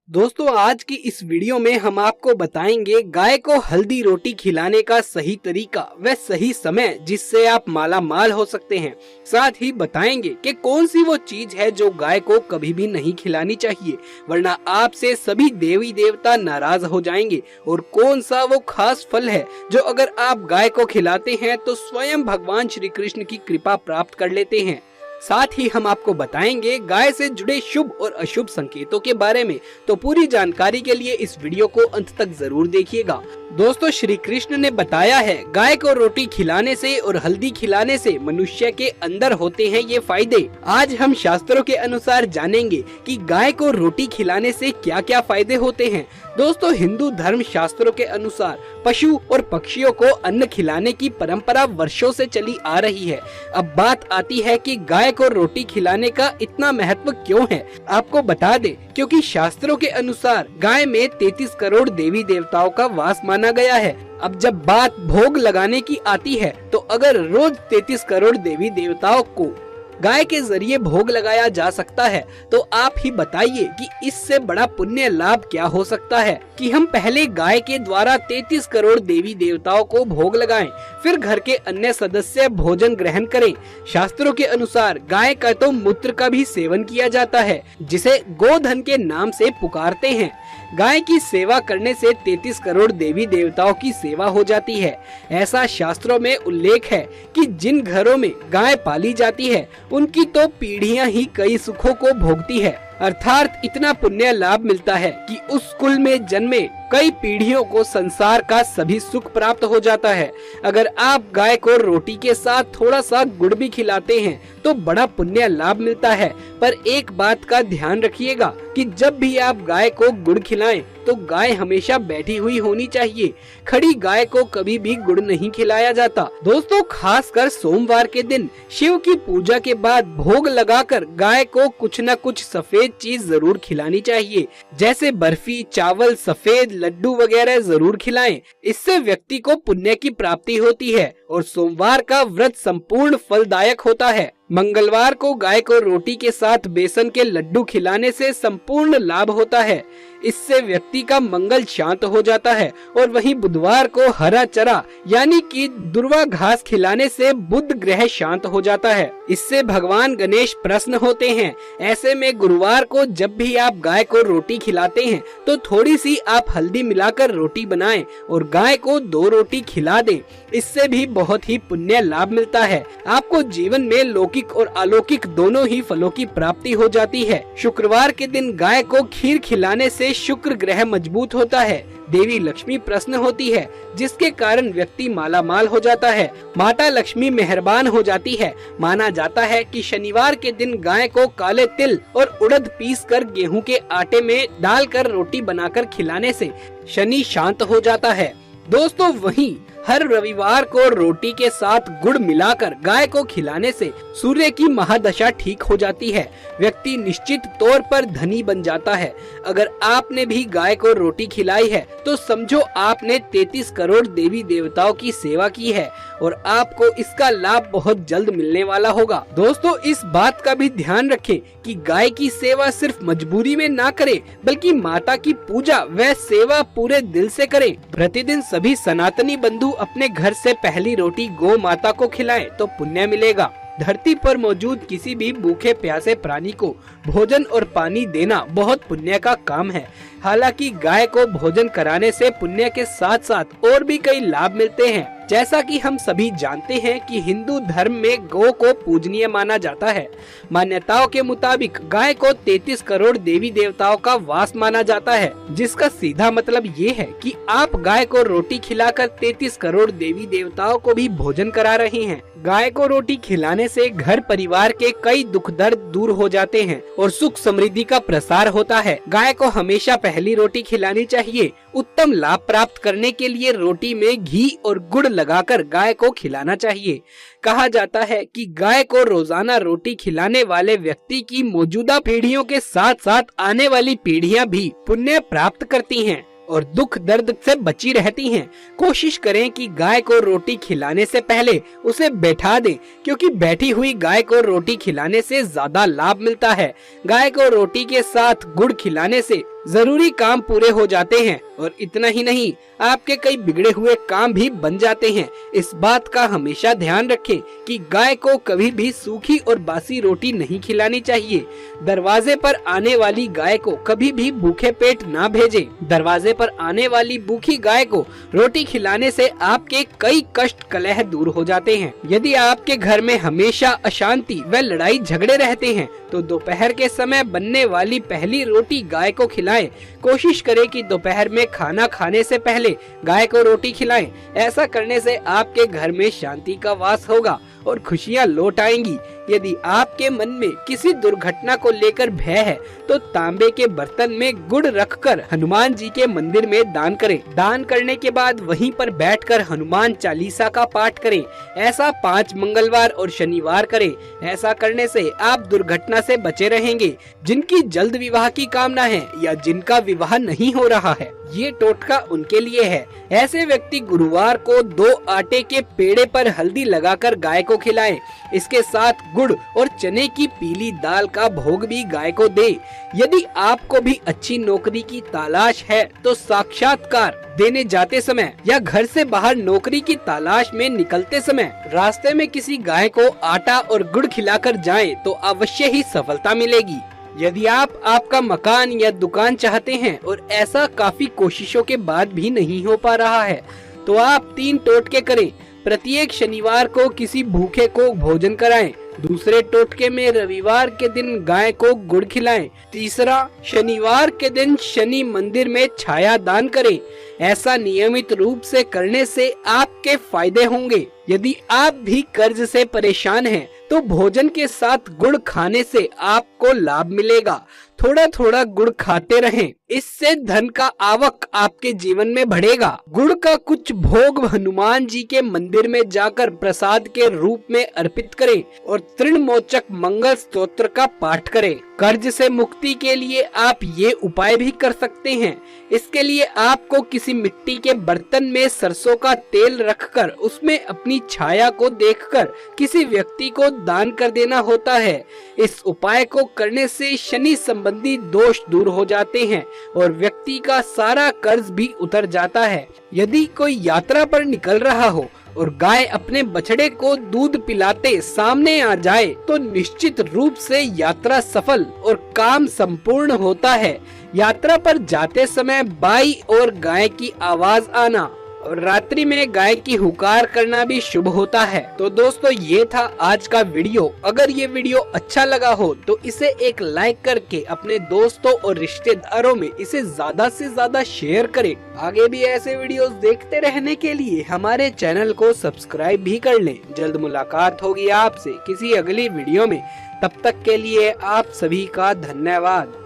दोस्तों आज की इस वीडियो में हम आपको बताएंगे गाय को हल्दी रोटी खिलाने का सही तरीका व सही समय जिससे आप माला माल हो सकते हैं। साथ ही बताएंगे कि कौन सी वो चीज है जो गाय को कभी भी नहीं खिलानी चाहिए, वरना आपसे सभी देवी देवता नाराज हो जाएंगे। और कौन सा वो खास फल है जो अगर आप गाय को खिलाते हैं तो स्वयं भगवान श्री कृष्ण की कृपा प्राप्त कर लेते हैं। साथ ही हम आपको बताएंगे गाय से जुड़े शुभ और अशुभ संकेतों के बारे में। तो पूरी जानकारी के लिए इस वीडियो को अंत तक जरूर देखिएगा। दोस्तों श्री कृष्ण ने बताया है गाय को रोटी खिलाने से और हल्दी खिलाने से मनुष्य के अंदर होते हैं ये फायदे। आज हम शास्त्रों के अनुसार जानेंगे कि गाय को रोटी खिलाने से क्या क्या फायदे होते हैं। दोस्तों हिंदू धर्म शास्त्रों के अनुसार पशु और पक्षियों को अन्न खिलाने की परंपरा वर्षों से चली आ रही है। अब बात आती है कि गाय को रोटी खिलाने का इतना महत्व क्यों है। आपको बता दें क्योंकि शास्त्रों के अनुसार गाय में 33 करोड़ देवी देवताओं का वास माना गया है। अब जब बात भोग लगाने की आती है तो अगर रोज 33 करोड़ देवी देवताओं को गाय के जरिए भोग लगाया जा सकता है तो आप ही बताइए कि इससे बड़ा पुण्य लाभ क्या हो सकता है कि हम पहले गाय के द्वारा 33 करोड़ देवी देवताओं को भोग लगाएं, फिर घर के अन्य सदस्य भोजन ग्रहण करें। शास्त्रों के अनुसार गाय का तो मूत्र का भी सेवन किया जाता है जिसे गोधन के नाम से पुकारते हैं। गाय की सेवा करने से 33 करोड़ देवी देवताओं की सेवा हो जाती है। ऐसा शास्त्रों में उल्लेख है कि जिन घरों में गाय पाली जाती है उनकी तो पीढ़ियां ही कई सुखों को भोगती है। अर्थात इतना पुण्य लाभ मिलता है कि उस कुल में जन्मे कई पीढ़ियों को संसार का सभी सुख प्राप्त हो जाता है। अगर आप गाय को रोटी के साथ थोड़ा सा गुड़ भी खिलाते हैं तो बड़ा पुण्य लाभ मिलता है। पर एक बात का ध्यान रखिएगा कि जब भी आप गाय को गुड़ खिलाएं तो गाय हमेशा बैठी हुई होनी चाहिए। खड़ी गाय को कभी भी गुड़ नहीं खिलाया जाता। दोस्तों खासकर सोमवार के दिन शिव की पूजा के बाद भोग लगाकर गाय को कुछ न कुछ सफेद चीज जरूर खिलानी चाहिए, जैसे बर्फी, चावल, सफेद लड्डू वगैरह जरूर खिलाएं। इससे व्यक्ति को पुण्य की प्राप्ति होती है और सोमवार का व्रत संपूर्ण फलदायक होता है। मंगलवार को गाय को रोटी के साथ बेसन के लड्डू खिलाने से संपूर्ण लाभ होता है। इससे व्यक्ति का मंगल शांत हो जाता है। और वहीं बुधवार को हरा चरा यानी कि दुर्वा घास खिलाने से बुध ग्रह शांत हो जाता है। इससे भगवान गणेश प्रसन्न होते हैं। ऐसे में गुरुवार को जब भी आप गाय को रोटी खिलाते हैं तो थोड़ी सी आप हल्दी मिलाकर रोटी बनाएं और गाय को 2 रोटी खिला दें। इससे भी बहुत ही पुण्य लाभ मिलता है। आपको जीवन में लौकिक और अलौकिक दोनों ही फलों की प्राप्ति हो जाती है। शुक्रवार के दिन गाय को खीर खिलाने से शुक्र ग्रह मजबूत होता है, देवी लक्ष्मी प्रसन्न होती है, जिसके कारण व्यक्ति माला माल हो जाता है। माता लक्ष्मी मेहरबान हो जाती है। माना जाता है कि शनिवार के दिन गाय को काले तिल और उड़द पीसकर गेहूं के आटे में डालकर रोटी बनाकर खिलाने से शनि शांत हो जाता है। दोस्तों वहीं हर रविवार को रोटी के साथ गुड़ मिलाकर गाय को खिलाने से सूर्य की महादशा ठीक हो जाती है। व्यक्ति निश्चित तौर पर धनी बन जाता है। अगर आपने भी गाय को रोटी खिलाई है तो समझो आपने 33 करोड़ देवी देवताओं की सेवा की है और आपको इसका लाभ बहुत जल्द मिलने वाला होगा। दोस्तों इस बात का भी ध्यान रखें कि गाय की सेवा सिर्फ मजबूरी में ना करें, बल्कि माता की पूजा व सेवा पूरे दिल से करें। प्रतिदिन सभी सनातनी बंधु अपने घर से पहली रोटी गौ माता को खिलाएं तो पुण्य मिलेगा। धरती पर मौजूद किसी भी भूखे प्यासे प्राणी को भोजन और पानी देना बहुत पुण्य का काम है। हालांकि गाय को भोजन कराने से पुण्य के साथ साथ और भी कई लाभ मिलते हैं। जैसा कि हम सभी जानते हैं कि हिंदू धर्म में गौ को पूजनीय माना जाता है। मान्यताओं के मुताबिक गाय को 33 करोड़ देवी देवताओं का वास माना जाता है, जिसका सीधा मतलब ये है कि आप गाय को रोटी खिलाकर 33 करोड़ देवी देवताओं को भी भोजन करा रही हैं। गाय को रोटी खिलाने से घर परिवार के कई दुख दर्द दूर हो जाते हैं और सुख समृद्धि का प्रसार होता है। गाय को हमेशा पहली रोटी खिलानी चाहिए। उत्तम लाभ प्राप्त करने के लिए रोटी में घी और गुड़ लगाकर गाय को खिलाना चाहिए। कहा जाता है कि गाय को रोजाना रोटी खिलाने वाले व्यक्ति की मौजूदा पीढ़ियों के साथ साथ आने वाली पीढ़ियां भी पुण्य प्राप्त करती हैं और दुख दर्द से बची रहती हैं। कोशिश करें कि गाय को रोटी खिलाने से पहले उसे बैठा दें, क्योंकि बैठी हुई गाय को रोटी खिलाने से ज्यादा लाभ मिलता है। गाय को रोटी के साथ गुड़ खिलाने से जरूरी काम पूरे हो जाते हैं और इतना ही नहीं, आपके कई बिगड़े हुए काम भी बन जाते हैं। इस बात का हमेशा ध्यान रखें कि गाय को कभी भी सूखी और बासी रोटी नहीं खिलानी चाहिए। दरवाजे पर आने वाली गाय को कभी भी भूखे पेट ना भेजें। दरवाजे पर आने वाली भूखी गाय को रोटी खिलाने से आपके कई कष्ट कलह दूर हो जाते हैं। यदि आपके घर में हमेशा अशांति व लड़ाई झगड़े रहते हैं तो दोपहर के समय बनने वाली पहली रोटी गाय को खिलाएं। कोशिश करें कि दोपहर में खाना खाने से पहले गाय को रोटी खिलाएं। ऐसा करने से आपके घर में शांति का वास होगा और खुशियां लौट आएंगी। यदि आपके मन में किसी दुर्घटना को लेकर भय है तो तांबे के बर्तन में गुड़ रखकर हनुमान जी के मंदिर में दान करें। दान करने के बाद वहीं पर बैठकर हनुमान चालीसा का पाठ करें। ऐसा 5 मंगलवार और शनिवार करें। ऐसा करने से आप दुर्घटना से बचे रहेंगे। जिनकी जल्द विवाह की कामना है या जिनका विवाह नहीं हो रहा है, ये टोटका उनके लिए है। ऐसे व्यक्ति गुरुवार को 2 आटे के पेड़े पर हल्दी लगाकर गाय को खिलाएं। इसके साथ गुड़ और चने की पीली दाल का भोग भी गाय को दे। यदि आपको भी अच्छी नौकरी की तलाश है तो साक्षात्कार देने जाते समय या घर से बाहर नौकरी की तलाश में निकलते समय रास्ते में किसी गाय को आटा और गुड़ खिलाकर जाएं तो अवश्य ही सफलता मिलेगी। यदि आप आपका मकान या दुकान चाहते हैं और ऐसा काफी कोशिशों के बाद भी नहीं हो पा रहा है तो आप 3 टोटके करें। प्रत्येक शनिवार को किसी भूखे को भोजन कराएं। दूसरे टोटके में रविवार के दिन गाय को गुड़ खिलाएं। तीसरा, शनिवार के दिन शनि मंदिर में छाया दान करें। ऐसा नियमित रूप से करने से आपके फायदे होंगे। यदि आप भी कर्ज से परेशान हैं तो भोजन के साथ गुड़ खाने से आपको लाभ मिलेगा। थोड़ा थोड़ा गुड़ खाते रहें, इससे धन का आवक आपके जीवन में बढ़ेगा। गुड़ का कुछ भोग हनुमान जी के मंदिर में जाकर प्रसाद के रूप में अर्पित करें और तृणमोचक मंगल स्तोत्र का पाठ करें। कर्ज से मुक्ति के लिए आप ये उपाय भी कर सकते हैं। इसके लिए आपको किसी मिट्टी के बर्तन में सरसों का तेल रखकर उसमें अपनी छाया को देखकर किसी व्यक्ति को दान कर देना होता है। इस उपाय को करने से शनि संबंधी दोष दूर हो जाते हैं और व्यक्ति का सारा कर्ज भी उतर जाता है। यदि कोई यात्रा पर निकल रहा हो और गाय अपने बछड़े को दूध पिलाते सामने आ जाए तो निश्चित रूप से यात्रा सफल और काम संपूर्ण होता है। यात्रा पर जाते समय बाई और गाय की आवाज आना और रात्रि में गाय की हुकार करना भी शुभ होता है। तो दोस्तों, ये था आज का वीडियो। अगर ये वीडियो अच्छा लगा हो तो इसे एक लाइक करके अपने दोस्तों और रिश्तेदारों में इसे ज्यादा से ज्यादा शेयर करें। आगे भी ऐसे वीडियोस देखते रहने के लिए हमारे चैनल को सब्सक्राइब भी कर लें। जल्द मुलाकात होगी आपसे किसी अगली वीडियो में। तब तक के लिए आप सभी का धन्यवाद।